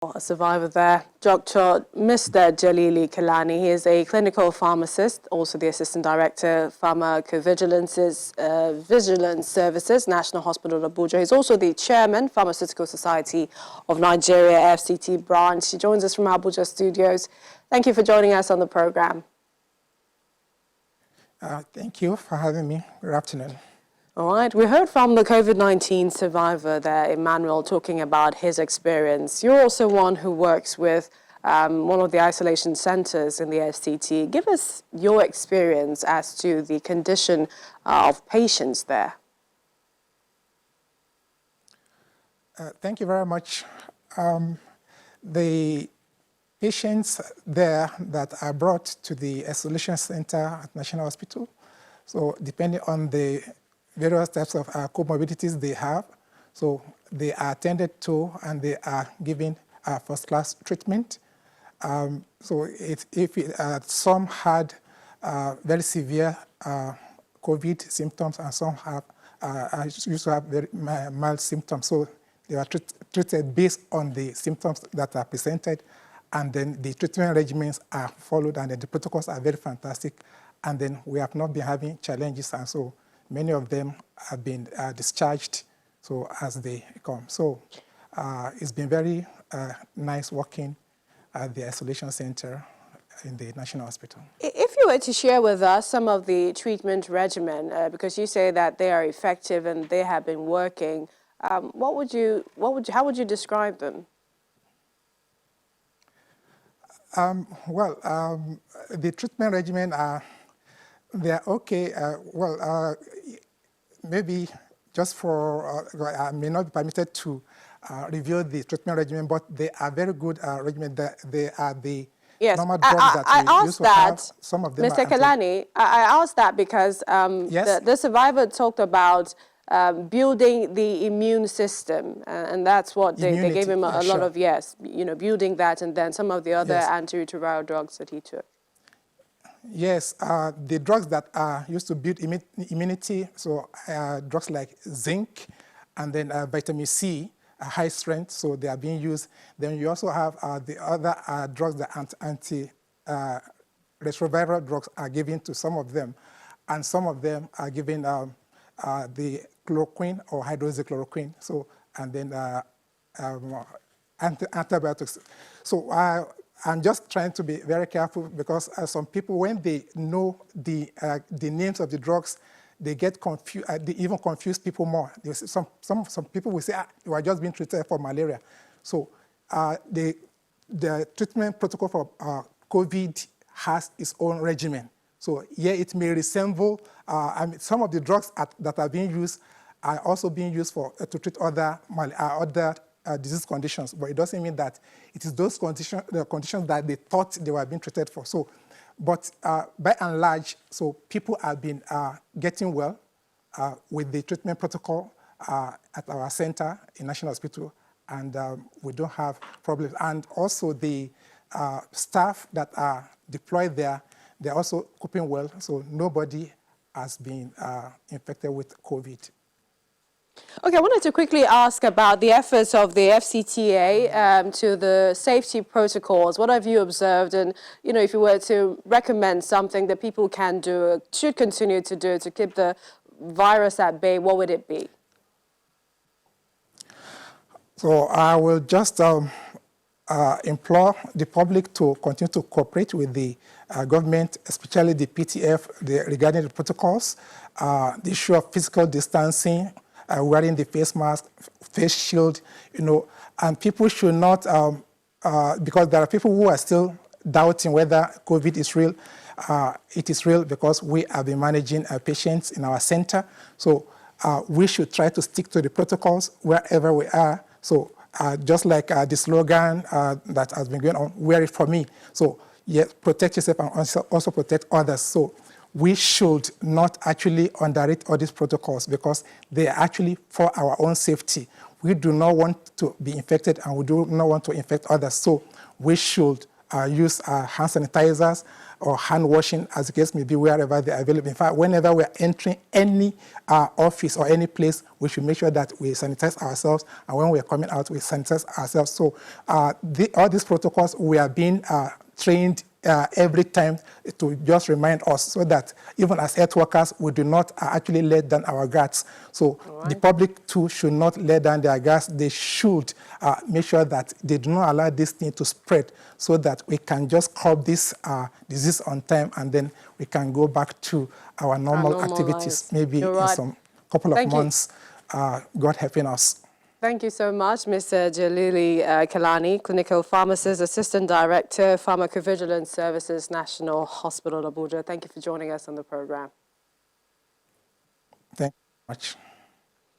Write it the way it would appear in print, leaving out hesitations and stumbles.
A survivor there, Dr. Mr. Jalili Kalani. He is a clinical pharmacist, also the Assistant Director, Pharmacovigilance Vigilance Services, National Hospital Abuja. He's also the Chairman, Pharmaceutical Society of Nigeria, FCT branch. He joins us from Abuja studios. Thank you for joining us on the program. Thank you for having me. Good afternoon. All right, we heard from the COVID-19 survivor there, Emmanuel, talking about his experience. You're also one who works with one of the isolation centers in the FCT. Give us your experience as to the condition of patients there. Thank you very much. The patients there that are brought to the isolation center at National Hospital, so depending on the various types of comorbidities they have. So they are attended to and they are given first-class treatment. So some had very severe COVID symptoms and some have used to have very mild symptoms. So they are treated based on the symptoms that are presented, and then the treatment regimens are followed, and then the protocols are very fantastic. And then we have not been having challenges, and so many of them have been discharged so as they come. So it's been very nice working at the isolation center in the National Hospital. If you were to share with us some of the treatment regimen, because you say that they are effective and they have been working, how would you describe them? The treatment regimen they are okay. Maybe just for, I may not be permitted to review the treatment regimen, but they are very good regimen. They are the normal drugs that we used to have. Some of them Mr. Kalani, I asked that because yes? the survivor talked about building the immune system, and that's what they gave him a lot of, building that, and then some of the other antiretroviral drugs that he took. Yes, the drugs that are used to build immunity, so drugs like zinc and then vitamin C, high strength, so they are being used. Then you also have the other drugs, the anti-retroviral drugs are given to some of them, and some of them are given the chloroquine or hydroxychloroquine, so, and then antibiotics. So I'm just trying to be very careful because some people, when they know the names of the drugs, they get confused. They even confuse people more. Some people will say, you are just being treated for malaria. So the treatment protocol for COVID has its own regimen. So yeah, it may resemble, some of the drugs that are being used are also being used to treat other disease conditions, but it doesn't mean that it is those conditions that they thought they were being treated for. So, but by and large, so people have been getting well with the treatment protocol at our center in National Hospital, and we don't have problems. And also the staff that are deployed there, they're also coping well, so nobody has been infected with COVID. Okay, I wanted to quickly ask about the efforts of the FCTA to the safety protocols. What have you observed? And, if you were to recommend something that people can do, should continue to do to keep the virus at bay, what would it be? So I will just implore the public to continue to cooperate with the government, especially the PTF, regarding the protocols, the issue of physical distancing, wearing the face mask, face shield, and people should not, because there are people who are still doubting whether COVID is real. It is real because we have been managing patients in our center. So we should try to stick to the protocols wherever we are. So just like the slogan that has been going on, wear it for me. So yes, protect yourself and also protect others. So we should not actually underrate all these protocols because they are actually for our own safety. We do not want to be infected and we do not want to infect others. So we should use hand sanitizers or hand washing, as the case may be, wherever they're available. In fact, whenever we're entering any office or any place, we should make sure that we sanitize ourselves, and when we're coming out, we sanitize ourselves. So all these protocols, we are being trained every time to just remind us, so that even as health workers, we do not actually let down our guards. So the public too should not let down their guards. They should make sure that they do not allow this thing to spread, so that we can just curb this disease on time, and then we can go back to our normal activities, lives. maybe in some couple of months, God helping us. Thank you so much, Mr. Jalili Kelani, Clinical Pharmacist, Assistant Director, Pharmacovigilance Services, National Hospital, Abuja. Thank you for joining us on the program. Thank you very much.